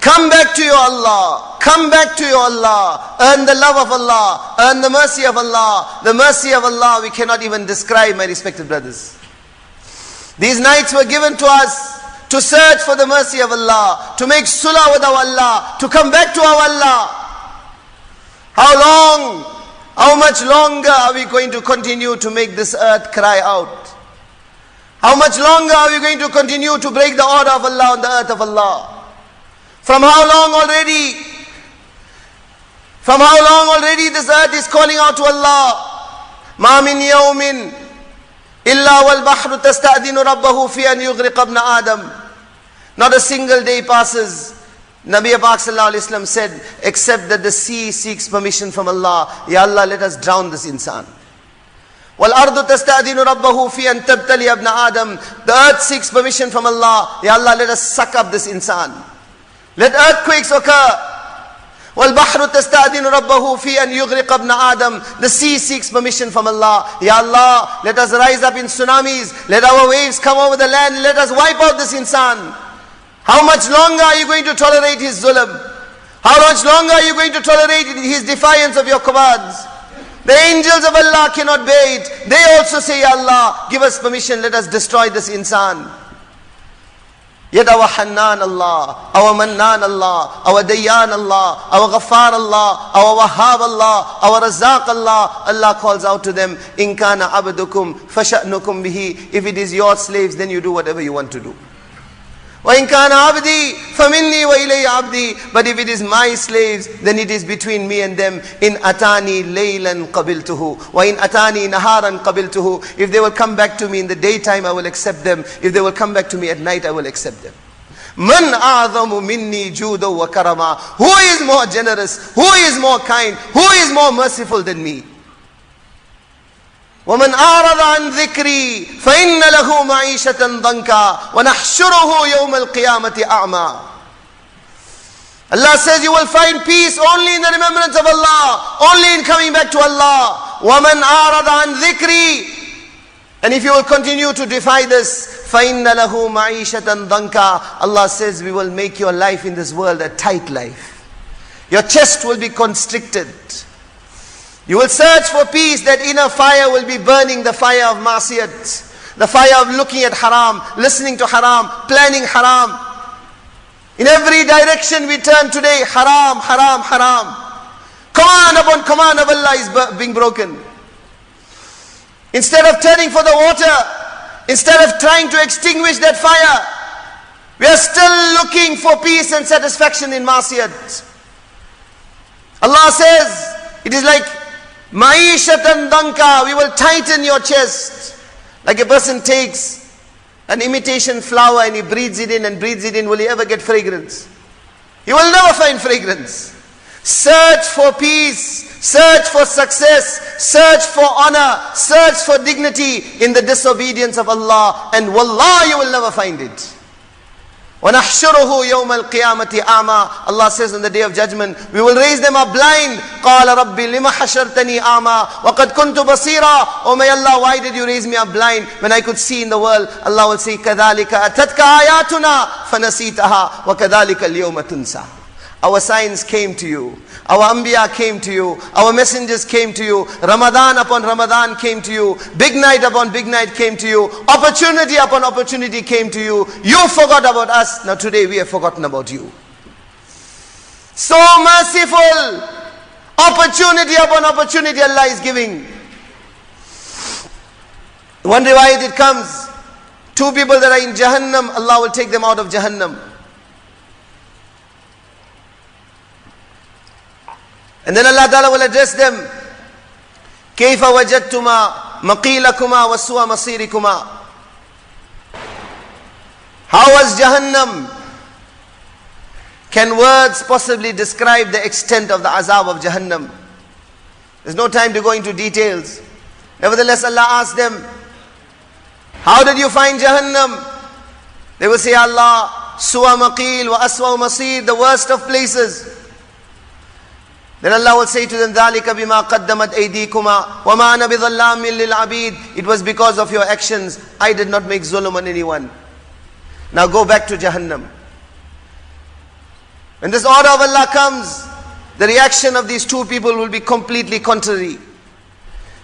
Come back to your Allah. Come back to your Allah. Earn the love of Allah. Earn the mercy of Allah. The mercy of Allah we cannot even describe, my respected brothers. These nights were given to us to search for the mercy of Allah, to make sulah with our Allah, to come back to our Allah. How long, how much longer are we going to continue to make this earth cry out? How much longer are we going to continue to break the order of Allah on the earth of Allah? From how long already? From how long already this earth is calling out to Allah? مَا مِنْ يَوْمٍ إِلَّا وَالْبَحْرُ تَسْتَأْذِنُ رَبَّهُ فِي أَنْ يُغْرِقَ ابْنَ آدَمَ. Not a single day passes, Nabi Pak sallallahu alaihi wasallam said, except that the sea seeks permission from Allah. Ya Allah, let us drown this insan. وَالْأَرْضُ تَسْتَأْذِنُ رَبَّهُ فِي أَنْ تَبْتَلِيَ ابْنَ آدَمَ. The earth seeks permission from Allah. Ya Allah, let us suck up this insan. Let earthquakes occur. وَالْبَحْرُ تَسْتَأْذِنُ رَبَّهُ فِي أَنْ يُغْرِقَ ابْنَ آدَمَ. The sea seeks permission from Allah. Ya Allah, let us rise up in tsunamis. Let our waves come over the land. Let us wipe out this insan. How much longer are you going to tolerate his zulm? How much longer are you going to tolerate his defiance of your commands? The angels of Allah cannot bear it. They also say, Ya Allah, give us permission, let us destroy this insan. Yet our Hannan Allah, our Mannan Allah, our Dayyan Allah, our Ghaffar Allah, our Wahhab Allah, our Razzaq Allah, Allah calls out to them, In kana abdukum fasha'nukum bihi. If it is your slaves, then you do whatever you want to do. وَإِنْ كَانَ عَبْدِي فَمِنِّي وَإِلَيَّ عَبْدِي. But if it is my slaves, then it is between me and them. إِنْ أَتَانِي لَيْلًا قَبِلْتُهُ وَإِنْ أَتَانِي نَهَارًا قَبِلْتُهُ. If they will come back to me in the daytime, I will accept them. If they will come back to me at night, I will accept them. مَنْ أَعْظَمُ مِنِّي جُودًا وَكَرَمًا. Who is more generous? Who is more kind? Who is more merciful than me? وَمَنْ أَعْرَضَ عَنْ ذِكْرِي فَإِنَّ لَهُ مَعِيشَةً ضَنْكًا وَنَحْشُرُهُ يَوْمَ الْقِيَامَةِ أَعْمَى. Allah says you will find peace only in the remembrance of Allah, only in coming back to Allah. وَمَنْ أَعْرَضَ عَنْ ذِكْرِي. And if you will continue to defy this, فَإِنَّ لَهُ مَعِيشَةً ضَنْكًا. Allah says we will make your life in this world a tight life. Your chest will be constricted. You will search for peace, that inner fire will be burning, the fire of ma'siyat, the fire of looking at haram, listening to haram, planning haram. In every direction we turn today, haram, haram, haram. Command upon command of Allah is being broken. Instead of turning for the water, instead of trying to extinguish that fire, we are still looking for peace and satisfaction in ma'siyat. Allah says, it is like Ma'ishatan danka, we will tighten your chest. Like a person takes an imitation flower and he breathes it in and breathes it in, will he ever get fragrance? He will never find fragrance. Search for peace, search for success, search for honor, search for dignity in the disobedience of Allah, and wallah, you will never find it. وَنَحْشُرُهُ يَوْمَ الْقِيَامَةِ أَعْمَى. Allah says on the day of judgment, we will raise them up blind. قَالَ رَبِّ لِمَ حَشَرْتَنِي أَعْمَى وَقَدْ كُنْتُ بَصِيرًا. Oh my Allah, why did you raise me up blind when I could see in the world? Allah will say, كَذَلِكَ أَتَتْكَ آيَاتُنَا فَنَسِيتَهَا وَكَذَلِكَ الْيَوْمَ تُنْسَى. Our signs came to you. Our Anbiya came to you. Our messengers came to you. Ramadan upon Ramadan came to you. Big night upon big night came to you. Opportunity upon opportunity came to you. You forgot about us. Now today we have forgotten about you. So merciful. Opportunity upon opportunity Allah is giving. One riwayat it comes. Two people that are in Jahannam, Allah will take them out of Jahannam. And then Allah Ta'ala will address them. كَيْفَ وَجَدْتُمَا مَقِيلَكُمَا وَسُوَ مَصِيرِكُمَا. How was Jahannam? Can words possibly describe the extent of the azab of Jahannam? There's no time to go into details. Nevertheless, Allah asked them, how did you find Jahannam? They will say, Allah, suwa maqil wa aswa masir, the worst of places. Then Allah will say to them, ذَلِكَ بِمَا قَدَّمَتْ أَيْدِيكُمَا وَمَا أَنَا بِظَلَّامٍ لِلْعَبِيدِ. It was because of your actions. I did not make zulm on anyone. Now go back to Jahannam. When this order of Allah comes, the reaction of these two people will be completely contrary.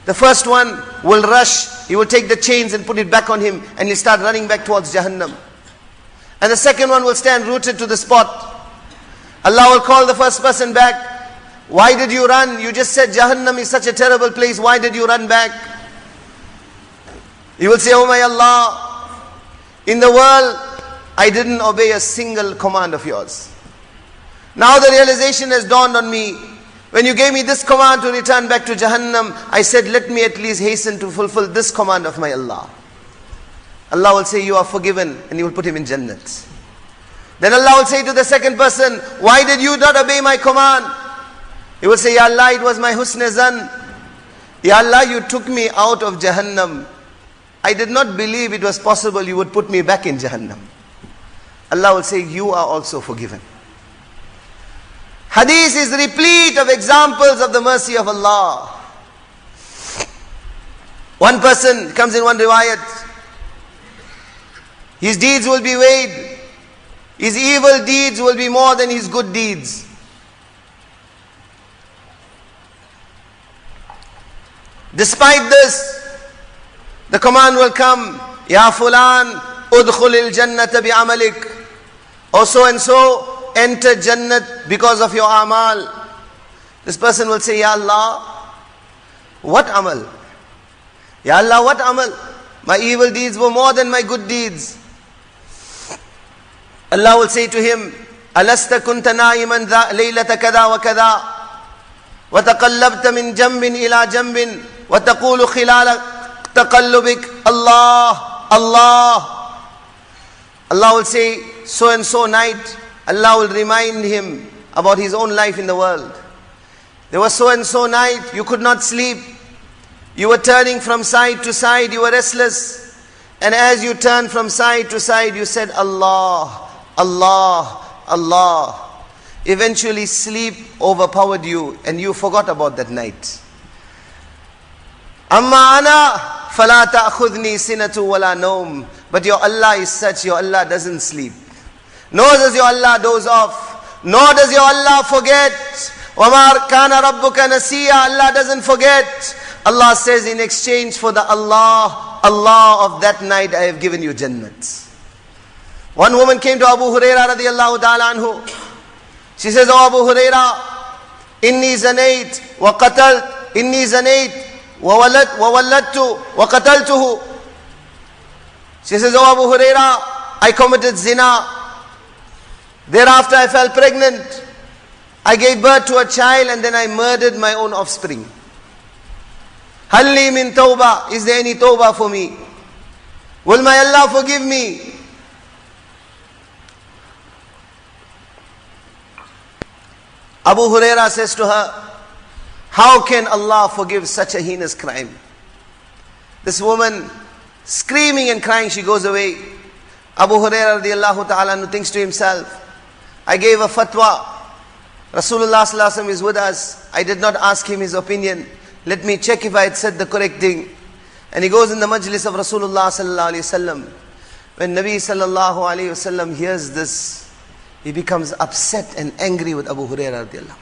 The first one will rush, he will take the chains and put it back on him, and he'll start running back towards Jahannam. And the second one will stand rooted to the spot. Allah will call the first person back. Why did you run? You just said Jahannam is such a terrible place. Why did you run back? He will say, oh my Allah, in the world, I didn't obey a single command of yours. Now the realization has dawned on me. When you gave me this command to return back to Jahannam, I said, let me at least hasten to fulfill this command of my Allah. Allah will say, you are forgiven, and He will put him in Jannat. Then Allah will say to the second person, why did you not obey my command? He will say, Ya Allah, it was my husn zan. Ya Allah, you took me out of Jahannam. I did not believe it was possible you would put me back in Jahannam. Allah will say, you are also forgiven. Hadith is replete of examples of the mercy of Allah. One person comes in one riwayat, his deeds will be weighed. His evil deeds will be more than his good deeds. Despite this, the command will come, Ya fulan, udkhulil jannata bi amalik. Or so and so, enter Jannat because of your amal. This person will say, Ya Allah, what amal? Ya Allah, what amal? My evil deeds were more than my good deeds. Allah will say to him, Alasta kunta na'iman laylata kada wa kada, wa taqallabta min jambin ila jambin, wa taqulu khilala taqallubik, Allah, Allah. Allah will say, so and so night, Allah will remind him about his own life in the world. There was so and so night, you could not sleep. You were turning from side to side, you were restless. And as you turned from side to side, you said, Allah, Allah, Allah. Eventually sleep overpowered you and you forgot about that night. Amma ana fala ta'khudni sinatu wala nawm. But your Allah is such, your Allah doesn't sleep. Nor does your Allah doze off. Nor does your Allah forget. وَمَا كَانَ رَبُّكَ نَسِيًّا. Allah doesn't forget. Allah says, in exchange for the Allah of that night, I have given you Jannat. One woman came to Abu Hurairah radiallahu ta'ala anhu. She says, oh Abu Hurairah, inni zanayt wa qatalt, inni zanayt wa walladtu wa qataltuhu. She says, oh Abu Hurairah, I committed zina. Thereafter I fell pregnant. I gave birth to a child and then I murdered my own offspring. Halli min tawbah. Is there any tawbah for me? Will my Allah forgive me? Abu Hurairah says to her, how can Allah forgive such a heinous crime? This woman, screaming and crying, she goes away. Abu Hurairah radiallahu ta'ala thinks to himself, I gave a fatwa. Rasulullah sallallahu alaihi wasallam is with us. I did not ask him his opinion. Let me check if I had said the correct thing. And he goes in the majlis of Rasulullah sallallahu alaihi wasallam. When Nabi sallallahu alaihi wasallam hears this, he becomes upset and angry with Abu Hurairah radiallahu.